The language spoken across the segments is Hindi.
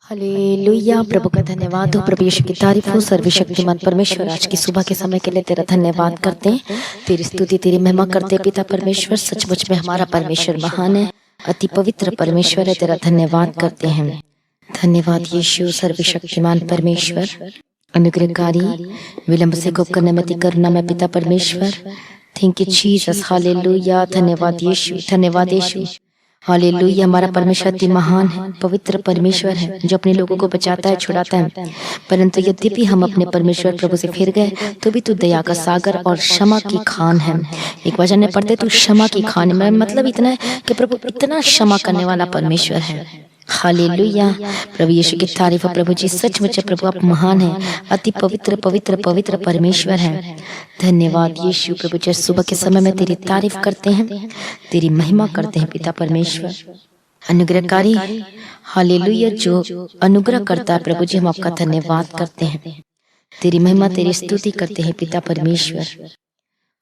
हालेलुया। प्रभु का धन्यवाद हो, प्रभु यीशु की तारीफ हो। सर्वशक्तिमान परमेश्वर, आज की सुबह के समय के लिए तेरा धन्यवाद करते हैं, तेरी स्तुति तेरी महिमा करते हैं। पिता परमेश्वर, सचमुच में हमारा परमेश्वर महान है, अति पवित्र परमेश्वर है, तेरा धन्यवाद करते हैं। धन्यवाद यीशु, सर्वशक्तिमान परमेश्वर, अनुग्रहकारी, विलंब से कोप करने मति करुणा में पिता परमेश्वर। Thank you Jesus, hallelujah. धन्यवाद यीशु, धन्यवाद यीशु, हालेलुया। हमारा परमेश्वर अति महान है, पवित्र परमेश्वर है, जो अपने लोगों को बचाता है, छुड़ाता है। परंतु यद्यपि हम अपने परमेश्वर प्रभु से फिर गए, तो भी तू दया का सागर और क्षमा की खान है। एक वचन में पढ़ते, तू क्षमा की खान है। मतलब इतना है कि प्रभु इतना क्षमा करने वाला परमेश्वर है। हालेलुया। प्रभु यीशु की तारीफ है। प्रभु जी, सचमुच प्रभु आप महान है, अति पवित्र पवित्र पवित्र परमेश्वर है। धन्यवाद यीशु। प्रभु जी, सुबह के समय में तेरी तारीफ करते हैं, तेरी महिमा करते हैं पिता परमेश्वर। अनुग्रहकारी, हालेलुया, जो अनुग्रह करता है प्रभु जी, हम आपका धन्यवाद करते हैं, तेरी महिमा तेरी स्तुति करते हैं पिता परमेश्वर।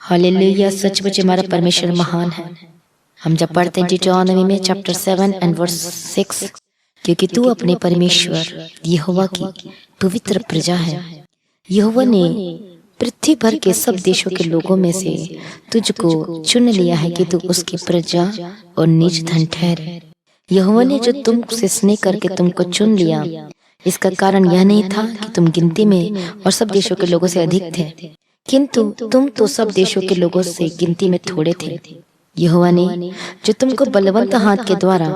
हालेलुया। सचमुच हमारा परमेश्वर महान है। हम जब पढ़ते हैं डिटोनॉमी में चैप्टर 7 एंड वर्स 6, क्योंकि तू अपने परमेश्वर यहोवा की पवित्र प्रजा है। यहोवा ने पृथ्वी भर के सब देशों के लोगों में से तुझको चुन लिया है कि तू उसकी प्रजा और निज धन ठहरे। यहोवा ने जो तुमसे स्नेह करके तुमको चुन लिया, इसका कारण यह नहीं था कि तुम गिनती में और सब देशों के लोगों से अधिक थे, किंतु तुम तो सब देशों के लोगों से गिनती में थोड़े थे। यहोवा ने जो तुमको बलवंत हाथ के द्वारा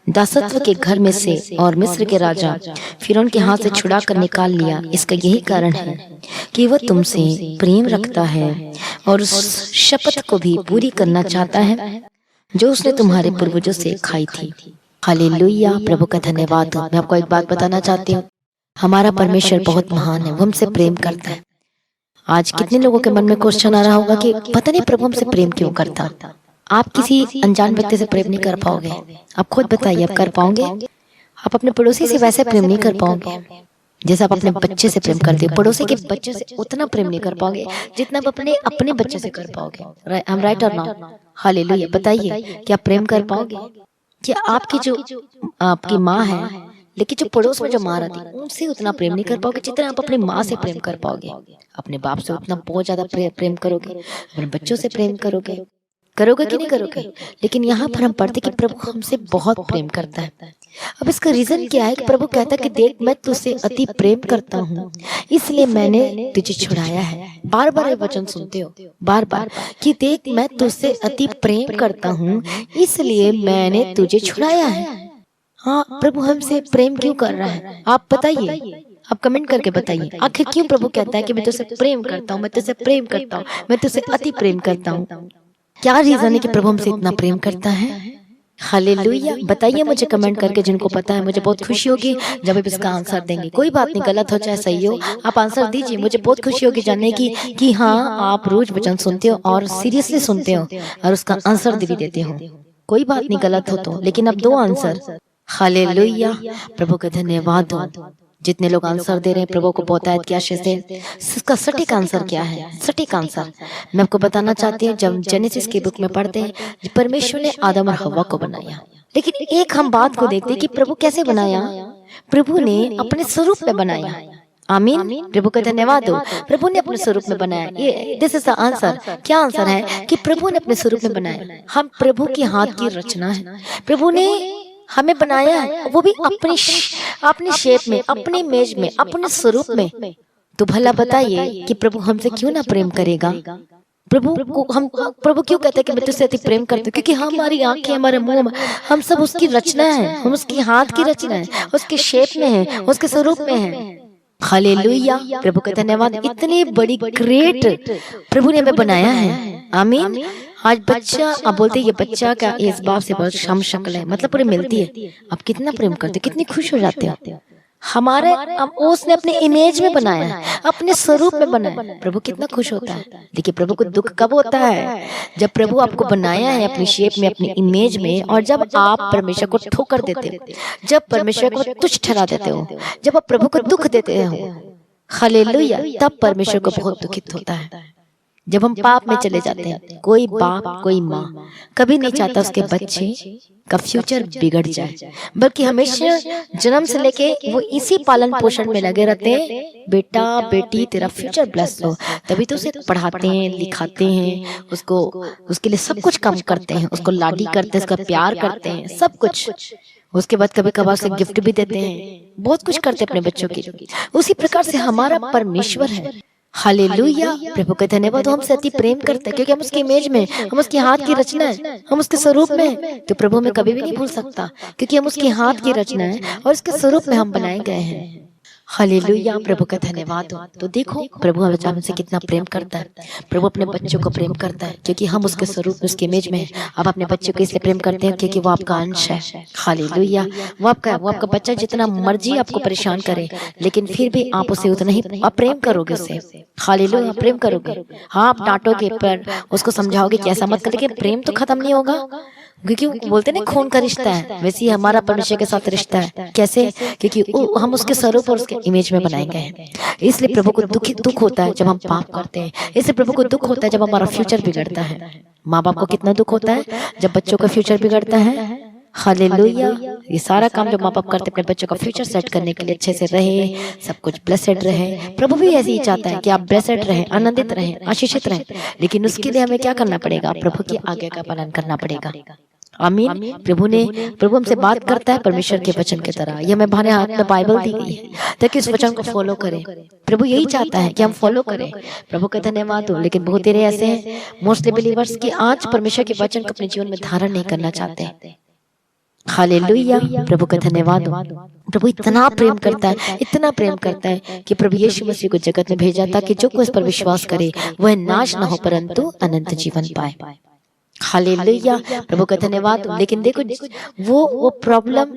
दासत्व के घर में से और मिस्र के राजा फिरौन के हाथ से छुड़ा कर निकाल लिया, इसका यही कारण है कि वह तुमसे प्रेम रखता है और उस शपथ को भी पूरी करना चाहता है जो उसने तुम्हारे पूर्वजों से खाई थी। हालेलुया। प्रभु का धन्यवाद। मैं आपको एक बात बताना चाहती हूँ, हमारा परमेश्वर बहुत महान है, वो हमसे प्रेम करता है। आज कितने लोगों के मन में क्वेश्चन आ रहा होगा कि पता नहीं प्रभु हमसे प्रेम क्यों करता। आप किसी अनजान व्यक्ति से प्रेम नहीं कर पाओगे। आप खुद बताइए, आप कर पाओगे? आप अपने पड़ोसी से वैसे प्रेम नहीं कर पाओगे जैसे आप अपने बच्चे से प्रेम करते हो। पड़ोसी के बच्चे से उतना प्रेम नहीं कर पाओगे जितना आप अपने अपने बच्चे से कर पाओगे। हम राइट और नॉट? हालेलुया। बताइए, क्या प्रेम कर पाओगे? क्या आपकी जो आपकी माँ है, लेकिन जो पड़ोस में जो माँ रहती है, उनसे उतना प्रेम नहीं कर पाओगे जितना आप अपनी माँ से प्रेम कर पाओगे। अपने बाप से उतना बहुत ज्यादा प्रेम करोगे, अपने बच्चों से प्रेम करोगे कि नहीं करोगे? लेकिन यहाँ पर हम पढ़ते कि प्रभु हमसे बहुत प्रेम करता है। अब इसका रीजन क्या है कि प्रभु कहता है कि देख, मैं तुझसे अति प्रेम करता हूँ, इसलिए मैंने तुझे छुड़ाया है। बार बार ये वचन सुनते हो, बार बार, कि देख मैं तुझसे अति प्रेम करता हूँ, इसलिए मैंने तुझे छुड़ाया है। हाँ, प्रभु हमसे प्रेम क्यों कर रहा है? आप बताइए, आप कमेंट करके बताइए, आखिर क्यों प्रभु कहता है कि मैं तुझसे प्रेम करता हूँ, मैं तुझसे प्रेम करता हूँ, मैं तुझसे अति प्रेम करता हूँ? क्या रीजन है कि प्रभु हमसे इतना प्रेम करता है? हालेलुया। बताइए मुझे कमेंट करके, जिनको पता है। मुझे बहुत खुशी होगी जब आप इसका आंसर देंगे। कोई बात नहीं, गलत हो चाहे सही हो, आप आंसर दीजिए। मुझे बहुत खुशी होगी जानने की कि हाँ, आप रोज वचन सुनते हो और सीरियसली सुनते हो और उसका आंसर भी देते हो। कोई बात नहीं, गलत हो तो, लेकिन अब 2 आंसर। हालेलुया। प्रभु का धन्यवाद हो। जितने लोग आंसर दे रहे हैं, प्रभु को पता है क्या से इसका सटीक आंसर क्या है। सटीक आंसर मैं आपको बताना चाहती हूँ। जब जेनेसिस की बुक में पढ़ते हैं, परमेश्वर ने आदम और हव्वा को बनाया, लेकिन एक हम बात को देखते हैं कि प्रभु कैसे बनाया। प्रभु ने अपने स्वरूप में बनाया। आमीन। प्रभु का धन्यवाद हो। प्रभु ने अपने स्वरूप में बनाया। ये दिस इज द आंसर। क्या आंसर है? कि प्रभु ने अपने स्वरूप में बनाया। हम प्रभु के हाथ की रचना है। प्रभु ने हमें बनाया है, वो भी अपनी शेप में, अपनी इमेज में, अपने स्वरूप में। तो भला बताइए कि प्रभु हमसे क्यों ना प्रेम करेगा? प्रभु क्यों कहता है कि मैं तुझसे अति प्रेम करता हूँ? क्योंकि हमारी आंखें, हमारे मुंह, हम सब उसकी रचना है, हम उसकी हाथ की रचना है, उसके शेप में है, उसके स्वरूप में है। हालेलुया। प्रभु का धन्यवाद। इतनी बड़ी ग्रेट प्रभु ने हमें बनाया है। आमीन। आज बच्चा, आप बोलते हैं ये बच्चा का इस बाप से बहुत शम शक्ल है, मतलब पूरी मिलती है। आप कितना प्रेम करते हो, कितनी खुश हो जाते हो। हमारे उसने अपने इमेज में बनाया, अपने स्वरूप में बनाया। प्रभु कितना खुश होता है। देखिए, प्रभु को दुख कब होता है? जब प्रभु आपको बनाया है अपनी शेप में, अपनी इमेज में, और जब आप परमेश्वर को ठोकर देते हो, जब परमेश्वर को तुच्छ ठहरा देते हो, जब आप प्रभु को दुख देते हो, हालेलुया, तब परमेश्वर को बहुत दुखित होता है। जब हम पाप में चले जाते हैं, कोई बाप कोई माँ कभी नहीं चाहता उसके बच्चे का फ्यूचर बिगड़ जाए, बल्कि हमेशा जन्म से लेके वो इसी पालन पोषण में लगे रहते हैं, बेटा बेटी तेरा फ्यूचर ब्लेस हो। तभी तो उसे पढ़ाते हैं, लिखाते हैं, उसको उसके लिए सब कुछ काम करते हैं, उसको लाडी करते हैं, उसका प्यार करते हैं, सब कुछ। उसके बाद कभी कभार से गिफ्ट भी देते हैं, बहुत कुछ करते हैं अपने बच्चों के लिए। उसी प्रकार से हमारा परमेश्वर है। हालेलुया, प्रभु का धन्यवाद। हमसे अति प्रेम करता है क्योंकि हम उसकी इमेज में, हम उसके हाथ की रचना है, हम उसके स्वरूप में हैं। तो प्रभु हमें कभी भी नहीं भूल सकता क्योंकि हम उसके हाथ की रचना है और उसके स्वरूप में हम बनाए गए हैं। हालेलुया, प्रभु का धन्यवाद हो। तो देखो प्रभु हमसे कितना प्रेम करता है। प्रभु अपने बच्चों को प्रेम करता है क्योंकि हम उसके स्वरूप में, उसके इमेज में हैं। आप अपने बच्चों को इसलिए प्रेम करते हैं क्योंकि वो आपका अंश है। हालेलुया, वो आपका बच्चा जितना मर्जी आपको परेशान करे, लेकिन फिर भी आप उसे उतना ही आप प्रेम करोगे उसे। हालेलुया, आप प्रेम करोगे। हाँ, आप डांटोगे पर उसको समझाओगे कि ऐसा मत कर, लेकिन प्रेम तो खत्म नहीं होगा क्योंकि बोलते ना खून का रिश्ता है, वैसे ही हमारा परमेश्वर के साथ रिश्ता है। कैसे? क्योंकि हम उसके स्वरूप और उसके इमेज में बनाए गए हैं। इसलिए प्रभु को दुख होता है जब हम पाप करते हैं। इसलिए प्रभु को दुख होता है जब हमारा फ्यूचर बिगड़ता है। माँ बाप को कितना दुख होता है जब बच्चों का फ्यूचर बिगड़ता है। हालेलुया, ये सारा काम जो माँ बाप करते हैं अपने बच्चों का फ्यूचर सेट करने के लिए, अच्छे से रहे, सब कुछ ब्लेसेड रहे। प्रभु भी ऐसे ही चाहता है कि आप ब्लेसेड रहें, आनंदित रहें, आशीषित रहें। लेकिन उसके लिए हमें क्या करना पड़ेगा? प्रभु की आज्ञा का पालन करना पड़ेगा। आमीन। प्रभु हमसे बात करता है परमेश्वर के वचन की तरह। ये हमें हमारे हाथ में बाइबल दी गई है ताकि उस वचन को फॉलो करें। प्रभु यही चाहता है कि हम फॉलो करें। प्रभु का धन्यवाद हो। लेकिन बहुत तेरे ऐसे हैं मोस्टली बिलीवर्स की आज परमेश्वर के वचन को अपने जीवन में धारण नहीं करना चाहते। हालेलुया, प्रभु का धन्यवाद हो। प्रभु इतना प्रेम करता है, इतना प्रेम करता है कि प्रभु यीशु मसीह को जगत में भेजा था कि जो कोई इस पर विश्वास करे वह नाश न हो परंतु अनंत जीवन पाए। हालेलुया, प्रभु का धन्यवाद। लेकिन देखो वो प्रॉब्लम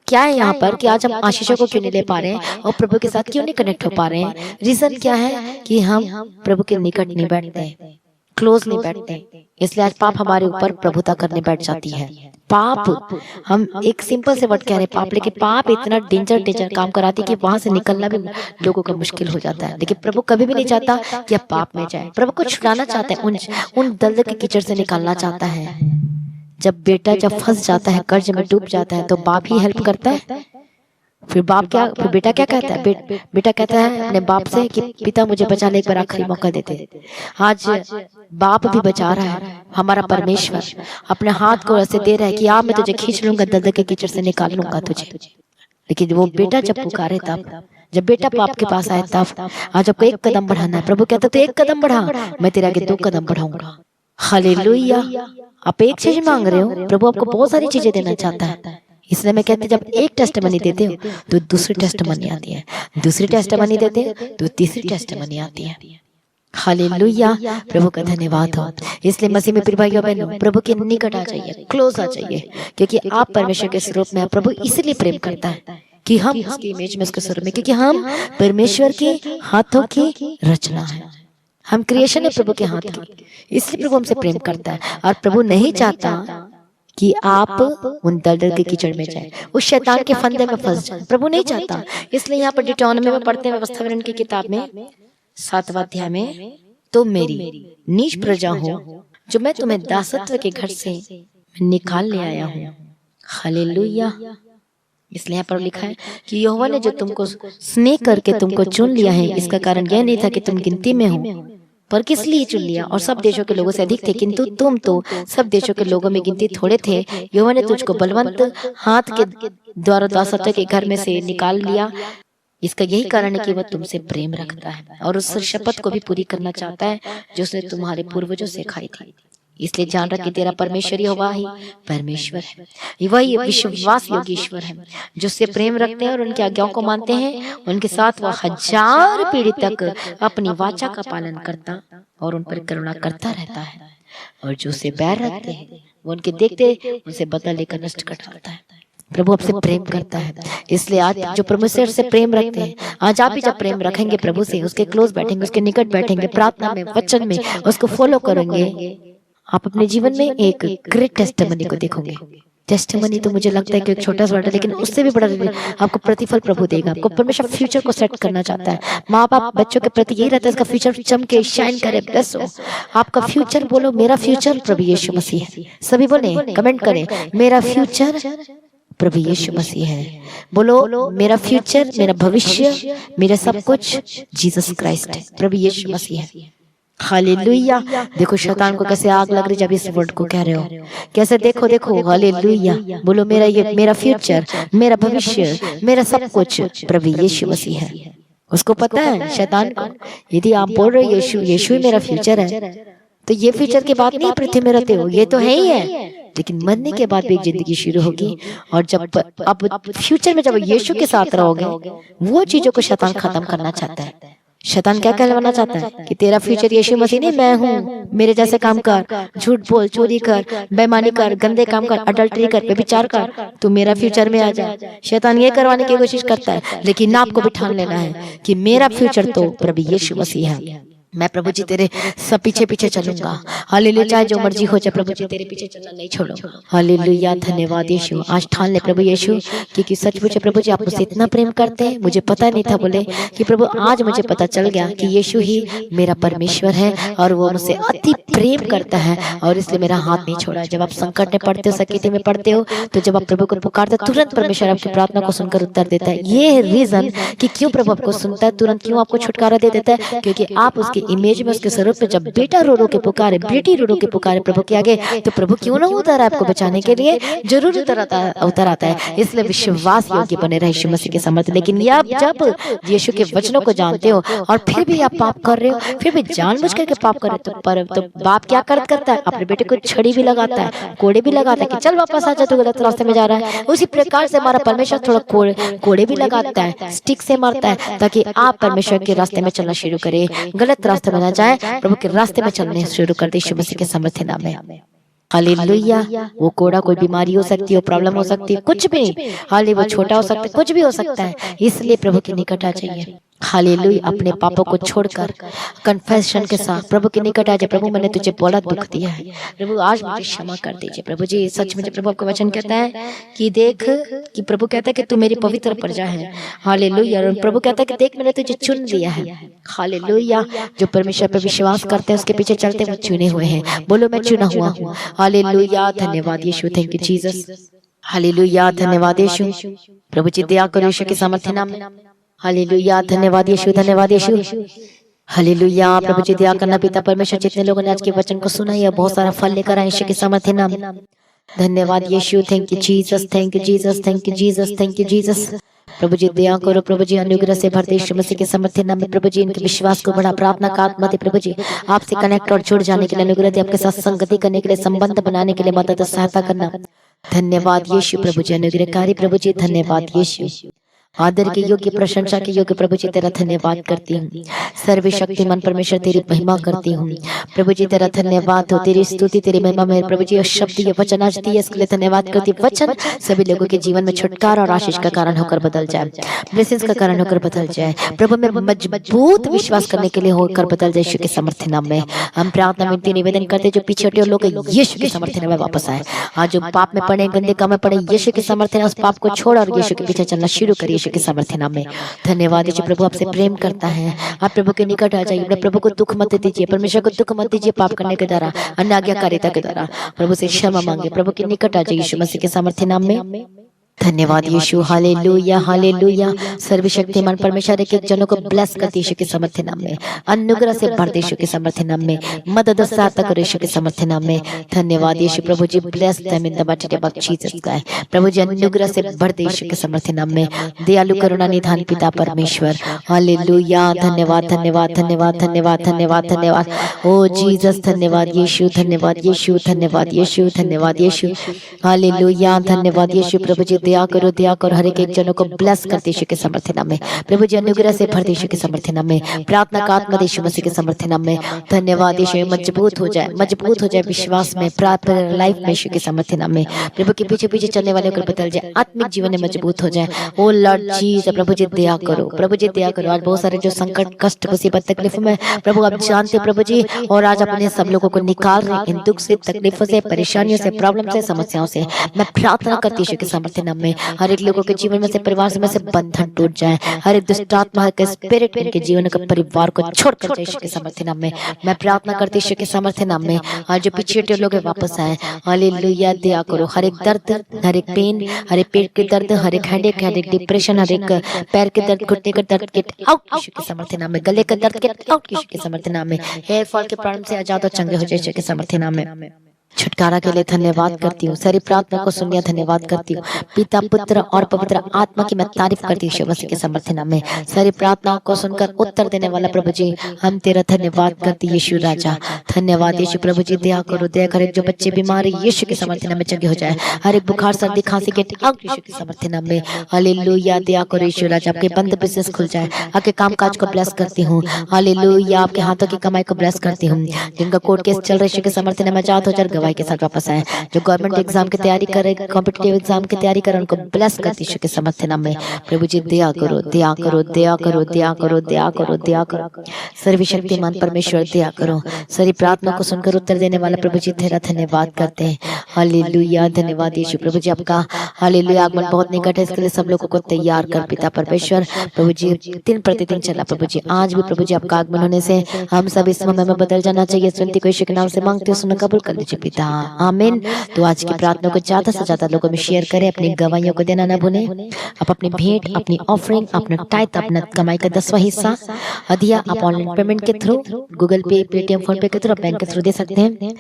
क्या है यहाँ पर कि आज हम आशीषों को क्यों नहीं ले पा रहे हैं और प्रभु के साथ क्यों नहीं कनेक्ट हो पा रहे हैं? रीजन क्या है कि हम प्रभु के निकट नहीं बैठते, क्लोज नहीं बैठते। इसलिए आज पाप हमारे ऊपर प्रभुता करने बैठ जाती है। पाप, हम एक सिंपल से वर्ड कह रहे हैं पाप, लेकिन पाप इतना डेंजर काम कराती है कि वहां से निकलना भी लोगों को मुश्किल हो जाता है। लेकिन प्रभु कभी भी नहीं चाहता कि आप पाप में जाए। प्रभु को छुड़ाना चाहते हैं, उन दलदल के कीचड़ से निकालना चाहता है। जब बेटा फंस जाता है, कर्ज में डूब जाता है, तो बाप ही हेल्प करता है। फिर बेटा क्या कहता है? बेटा कहता है अपने बाप से कि पिता मुझे बचा ले, एक बार आखिरी मौका देते। आज बाप भी बचा रहा है। हमारा परमेश्वर अपने हाथ को ऐसे दे रहा है कि आप, मैं तुझे खींच लूंगा, दलदल के कीचड़ से निकाल लूंगा तुझे। लेकिन वो बेटा जब पुकारे, तब जब बेटा बाप के पास आए, तब आज आपको एक कदम बढ़ाना है। प्रभु कहता तो एक कदम बढ़ा, मैं तेरे आगे 2 कदम बढ़ाऊंगा। हालेलुया, आप एक चीज मांग रहे हो, प्रभु आपको बहुत सारी चीजें देना चाहता है। इसलिए मैं कहती जब एक टेस्टमनी देते हो तो दूसरी टेस्टमनी आती है, दूसरी टेस्टमनी देते हो तो तीसरी टेस्टमनी आती है। हालेलुया, प्रभु का धन्यवाद हो। इसलिए मसीह में प्रिय भाइयों बहनों, प्रभु के निकट आ जाइए, क्लोज आ जाइए, क्योंकि आप परमेश्वर के स्वरूप में। प्रभु इसलिए प्रेम करता है कि हम उसकी इमेज में, उसके स्वरूप में, क्योंकि हम परमेश्वर के हाथों की रचना है। हम क्रिएशन है प्रभु के हाथ की। इसलिए प्रभु हमसे प्रेम करता है और प्रभु नहीं चाहता कि आप उन दलदल के कीचड़ में जाए, उस शैतान के फंदे में फंस जाए। प्रभु नहीं चाहता। इसलिए यहाँ पर डिटोनमी में पढ़ते हैं व्यवस्था विवरण की किताब में 7वां अध्याय में, तुम मेरी नीच प्रजा हो जो मैं तुम्हें दासत्व के घर से निकाल ले आया हूँ। हालेलुया। इसलिए यहाँ पर लिखा है कि यहोवा ने जो तुमको स्नेह करके तुमको चुन लिया है, इसका कारण यह नहीं था कि तुम गिनती में हो, पर किस लिए चुन लिया, और सब देशों के लोगों से अधिक थे, किंतु तुम तो सब देशों के लोगों में गिनती थोड़े थे। यहोवा ने तुझको बलवंत हाथ के द्वारा दासत्व के घर में से निकाल लिया। इसका यही कारण है कि वह तुमसे प्रेम रखता है और उस शपथ को भी पूरी करना चाहता है जो उसने तुम्हारे पूर्वजों से खाई थी। इसलिए जान रख कि तेरा परमेश्वर यहोवा ही परमेश्वर है। वही विश्वास योग्य ईश्वर है जो उससे प्रेम रखते हैं और उनकी आज्ञाओं को मानते हैं। उनके साथ वह 1000 पीढ़ी तक अपनी वाचा का पालन करता और उन पर करुणा करता रहता है। और जो उससे बैर रखते हैं वो उनके देखते उनसे बदला लेकर नष्ट कर डालता है। प्रभु आपसे प्रेम करता है। इसलिए आज जो परमेश्वर से प्रेम रखते हैं, आज आप भी जब प्रेम रखेंगे प्रभु से, उसके क्लोज बैठेंगे, उसके निकट बैठेंगे, प्रार्थना में, वचन में उसको फॉलो करेंगे, आप अपने जीवन में एक ग्रेट टेस्टिमनी को देखोगे। टेस्टिमनी तो मुझे लगता है कि एक छोटा सा वर्ड है, लेकिन उससे भी बड़ा आपको प्रतिफल प्रभु देगा। आपको परमेश्वर फ्यूचर को सेट करना चाहता है। माँ बाप बच्चों के प्रति यही रहता है, इसका फ्यूचर चमके, शाइन करे, ब्लेस हो। आपका फ्यूचर बोलो, मेरा फ्यूचर प्रभु यीशु मसीह है। सभी बोले, कमेंट करें, मेरा फ्यूचर प्रभु यीशु मसीह है। बोलो, मेरा फ्यूचर, मेरा भविष्य, मेरा सब कुछ जीसस क्राइस्ट है, प्रभु यीशु मसीह है। हालेलुया। देखो शैतान को कैसे आग लग रही जब इस वर्ड को कह रहे हो, कैसे देखो देखो। हालेलुया। बोलो, मेरा फ्यूचर, मेरा भविष्य, मेरा सब कुछ प्रभु यीशु मसीह है। उसको पता है शैतान को, यदि आप बोल रहे हो यीशु यीशु ही मेरा फ्यूचर है, तो ये फ्यूचर की बात नहीं पृथ्वी में रहते हो, ये तो है ही है, लेकिन मरने के बाद भी एक जिंदगी शुरू होगी। और जब अब फ्यूचर में जब यीशु के साथ रहोगे, वो चीजों को शैतान खत्म करना चाहता है। शैतान क्या कहलवाना चाहता है कि तेरा फ्यूचर यीशु मसीह नहीं, मैं हूँ, मेरे जैसे काम कर, झूठ बोल, चोरी कर, बेईमानी कर, गंदे काम कर, अडल्ट्री कर, व्यभिचार कर, तू मेरा फ्यूचर में आ जा। शैतान ये करवाने की कोशिश करता है, लेकिन आपको भी ठान लेना है कि मेरा फ्यूचर तो प्रभु यीशु मसीह है। मैं प्रभु जी तेरे सब पीछे पीछे चलूंगा। हालेलुया। चाहे जो मर्जी हो जाए, प्रभु जी तेरे पीछे चलना नहीं छोड़ो। हालेलुया। धन्यवाद यीशु। आज ठान ले प्रभु यीशु, क्योंकि सच पूछे प्रभु जी आप मुझसे इतना प्रेम करते हैं, मुझे पता नहीं था। बोले कि प्रभु आज मुझे पता चल गया कि यीशु ही मेरा परमेश्वर है और वो मुझसे अति प्रेम करता है, और इसलिए मेरा हाथ नहीं छोड़ा। जब आप संकट में पड़ते हो, सकीते में पड़ते हो, तो जब आप प्रभु को पुकारते हो, तुरंत परमेश्वर आपकी प्रार्थना को सुनकर उत्तर देता है। ये है रीजन कि क्यों प्रभु आपको सुनता है, तुरंत क्यों आपको छुटकारा दे देता है, क्योंकि आप उसकी इमेज में, उसके स्वरूप में। जब बेटा रो रो के पुकारे, बेटी रो रो के पुकारे प्रभु के आगे, तो प्रभु क्यों ना उतर आपको बचाने के लिए जरूर उतर आता है। इसलिए विश्वास योग्य बने रहे यीशु मसीह के समर्थ। लेकिन आप जब यीशु के वचनों को जानते हो और फिर भी आप पाप कर रहे हो, फिर भी जानबूझ करके पाप कर रहे हो, तो बाप क्या करता है, अपने बेटे को छड़ी भी लगाता है, कोड़े भी लगाता है कि चल वापस आ जा, तू गलत रास्ते में जा रहा है। उसी प्रकार से हमारा परमेश्वर थोड़ा कोड़े भी लगाता है, स्टिक से मारता है, ताकि आप परमेश्वर के रास्ते में चलना शुरू करें, गलत रास्ते में ना जाए, प्रभु के रास्ते में चलने शुरू कर दे यीशु मसीह के सामर्थ्य नाम में। हालेलुया। वो कोड़ा कोई बीमारी हो सकती है, प्रॉब्लम हो सकती है, कुछ भी। हाले वो छोटा हो सकता है, कुछ भी हो सकता है, इसलिए प्रभु के निकट आ जाइए। हालेलुया। अपने पापों को छोड़कर कन्फेशन के साथ प्रभु के निकट आ जाए। प्रभु मैंने तुझे बड़ा दुख दिया है, प्रभु आज मुझे क्षमा कर दीजिए। प्रभु जी सच में प्रभु आपका वचन कहता है कि देख, कि प्रभु कहता है कि तू मेरी पवित्र प्रजा है। हालेलुया। और प्रभु कहता है कि देख मैंने तुझे चुन लिया है। हालेलुया। जो परमेश्वर पर विश्वास करते हैं, उसके पीछे चलते हैं, वो चुने हुए हैं। बोलो मैं चुना हुआ हूँ। हालेलुया। धन्यवाद Yishu. Thank you Jesus. Hallelujah. धन्यवाद यीशु। प्रभु जी दया करो यीशु के सामर्थ्य नाम में। हालेलुया। धन्यवाद यीशु। धन्यवाद यीशु। हालेलुया। प्रभु जी दया करना पिता परमेश्वर, जितने लोगों ने आज के वचन को सुना है, बहुत सारा फल लेकर आए यीशु के सामर्थ्य नाम। धन्यवाद Yishu. Thank you Jesus, thank you Jesus, thank you Jesus, thank you Jesus. प्रभु जी दया करो, प्रभु जी अनुग्रह से भरते यीशु मसीह के सामर्थ्य नाम में। प्रभु जी इनके विश्वास को बढ़ा, प्रार्थना का आत्मा दे। प्रभु जी आपसे कनेक्ट और जुड़ जाने के लिए अनुग्रह दे, आपके साथ संगति करने के लिए, संबंध बनाने के लिए मदद और सहायता करना। धन्यवाद यीशु। प्रभु जी अनुग्रहकारी प्रभु जी, धन्यवाद यीशु। आदर के योग्य, प्रशंसा के योग्य प्रभु जी तेरा धन्यवाद करती हूँ। सर्वशक्तिमान परमेश्वर तेरी महिमा करती हूँ। प्रभु जी तेरा धन्यवाद हो, तेरी स्तुति, तेरी महिमा में प्रभु जी शब्द ये वचन आज दिए, इसके लिए धन्यवाद करती हूँ। वचन सभी लोगों के जीवन में छुटकारा और आशीष का कारण होकर बदल जाए, ब्लेसिंग्स का कारण होकर बदल जाए। प्रभु में मजबूत विश्वास करने के लिए होकर बदल जाए यीशु के सामर्थ्य नाम में। हम प्रार्थना विनती निवेदन करते, जो पीछे हटे लोग यीशु के सामर्थ्य नाम में वापस आए। आज जो पाप में पड़े, गंदे काम में पड़े, यीशु के सामर्थ्य, उस पाप को छोड़ और यीशु के पीछे चलना शुरू करिए के सामर्थ्य नाम में। धन्यवाद जो प्रभु आपसे प्रेम करता है। आप प्रभु के निकट आ जाइए। अपने प्रभु को दुख मत दीजिए, परमेश्वर को दुख मत दीजिए पाप करने के द्वारा, अन्य आज्ञाकारिता के द्वारा। प्रभु से क्षमा मांगे, प्रभु के निकट आ जाइए यीशु मसीह के सामर्थ्य नाम में। धन्यवाद यीशु। हालेलुया। हालेलुया। सर्वशक्तिमान परमेश्वर एक एक जनों को ब्लेस करते यीशु के सामर्थ्य नाम में। अनुग्रह से भर दे यीशु के सामर्थ्य नाम में। मदद और सहायता करो यीशु के सामर्थ्य नाम में। धन्यवाद यीशु। प्रभु जी bless them in the mighty name of Jesus Christ. प्रभु जी अनुग्रह से भर दे यीशु के सामर्थ्य नाम में। दयालु करुणा निधान पिता परमेश्वर। हालेलुया। धन्यवाद धन्यवाद धन्यवाद धन्यवाद धन्यवाद धन्यवाद ओ जीसस। धन्यवाद यीशु। धन्यवाद यीशु। धन्यवाद यीशु। धन्यवाद यीशु। हालेलुया। धन्यवाद यीशु। प्रभु जी दया करो, दया करो, हर एक जनों को ब्लेस करते यीशु के समर्थन नाम में। प्रभु जी अनुग्रह से भर दे यीशु के समर्थन नाम में। प्रार्थना का आत्मा दे यीशु मसीह के समर्थन नाम में। धन्यवाद यीशु, मजबूत हो जाए विश्वास में, प्रार्थना लाइफ में यीशु के समर्थन नाम में। प्रभु के पीछे पीछे चलने वाले को बदल जाए, आत्मिक जीवन में मजबूत हो जाए। ओ लॉर्ड जीसस, प्रभु जी दया करो, प्रभु जी दया करो। आज बहुत सारे जो संकट, कष्ट, मुसीबत, तकलीफ में प्रभु आप जानते हैं प्रभु जी, और आज अपने सब लोगों को निकाल रहे इन दुख से, तकलीफों से, परेशानियों से, प्रॉब्लम से, समस्याओं से। मैं प्रार्थना करती यीशु के समर्थन नाम में हर एक लोगों के जीवन में से, परिवार में से बंधन टूट जाए। हर एक दुष्ट आत्मा के स्पिरिट इनके जीवन के परिवार को छोड़कर जाए यीशु के समर्थन नाम में। मैं प्रार्थना करती यीशु के समर्थन नाम में। आज जो पिछड़े लोग वापस आए, हालेलुया, दया करो। हर एक दर्द, हर एक पेन, हर एक पेट के दर्द, हर एक हेडेक, हर एक डिप्रेशन, हर एक पैर के दर्द, घुटने के दर्द गेट आउट यीशु के समर्थन नाम में। गले का दर्द गेट आउट यीशु के समर्थन नाम में। हेयर फॉल के प्रॉब्लम से आजाद और चंगे हो जाए यीशु के समर्थन नाम में। छुटकारा के लिए धन्यवाद करती हूँ, सारी प्रार्थना को सुनिए धन्यवाद करती हूँ। पिता, पुत्र और पवित्र आत्मा की मैं तारीफ करती हूँ यीशु मसीह के समर्थन नाम में। सारी प्रार्थनाओं को सुनकर उत्तर देने वाला प्रभु जी, हम तेरा धन्यवाद करती यीशु राजा। धन्यवाद यीशु, प्रभु जी दया करो, दया करे। जो बच्चे बीमार है यीशु के समर्थन नाम में चंगे हो जाए। हर एक बुखार, सर्दी, खांसी गेट आउट यीशु के समर्थन नाम में। हालेलुया, दया करो यीशु राजा। आपके बंद बिजनेस खुल जाए, आपके काम काज को ब्लेस करती हूँ। हालेलुया, आपके हाथों की कमाई को ब्लेस करती हूँ। जिनका कोर्ट केस चल रहा है यीशु के समर्थन नाम में आजाद हो जाए, गवाही के साथ वापस आए। जो गवर्नमेंट एग्जाम की तैयारी कर रहे, कॉम्पिटिटिव एग्जाम की तैयारी कर रहे, उनको ब्लेस करती यीशु के समर्थन नाम में। प्रभु जी दया करो, दया करो, दया करो, दया करो, दया करो, दया करो। सर्वशक्तिमान परमेश्वर दया करो। सारी प्रार्थना को सुनकर उत्तर देने वाला प्रभु जी तेरा धन्यवाद करते हैं। हालेलुया, धन्यवाद यीशु। प्रभु जी आपका हालेलुया आगमन बहुत निकट है, इसके लिए सब लोगों को तैयार कर पिता परमेश्वर। प्रभु जी दिन प्रतिदिन चला प्रभु जी, आज भी प्रभु जी आपका आगमन होने से हम सब इस समय में बदल जाना चाहिए। सुनती को यीशु के नाम से मांगते हो, सुनो कबूल कर लीजिए पिता, आमीन। तो आज की प्रार्थना को ज्यादा से ज्यादा लोगों में शेयर करें, अपनी गवाहियों को देना ना भूलें। आप अपनी भेंट, अपनी ऑफरिंग, अपना टाइट, अपना कमाई का 10वां हिस्सा अधिया आप ऑनलाइन पेमेंट के थ्रू, गूगल पे, पेटीएम, फोन पे के थ्रू, बैंक के थ्रू दे सकते हैं।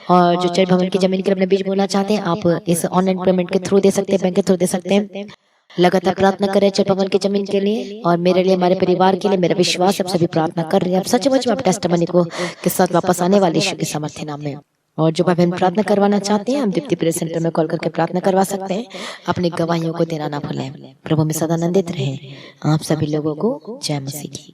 और जो चर्च भवन की जमीन के अपने बीज बोलना चाहते हैं, आप इस ऑनलाइन पेमेंट के थ्रू दे सकते हैं, बैंक के थ्रू दे सकते हैं। लगातार प्रार्थना करें चर्च भवन की जमीन के लिए और मेरे लिए, हमारे परिवार के लिए। मेरा विश्वास आप सभी प्रार्थना कर रहे हैं। आप सचमुच में टेस्टिमनी को के साथ वापस आने वाले यीशु के समर्थन नाम में। और जो भाई बहन प्रार्थना करवाना चाहते हैं, हम दीप्ति प्रेयर सेंटर में कॉल करके प्रार्थना करवा सकते हैं। अपनी गवाहियों को देना ना भूलें। प्रभु में सदा आनंदित रहें। आप सभी लोगों को जय मसीह की।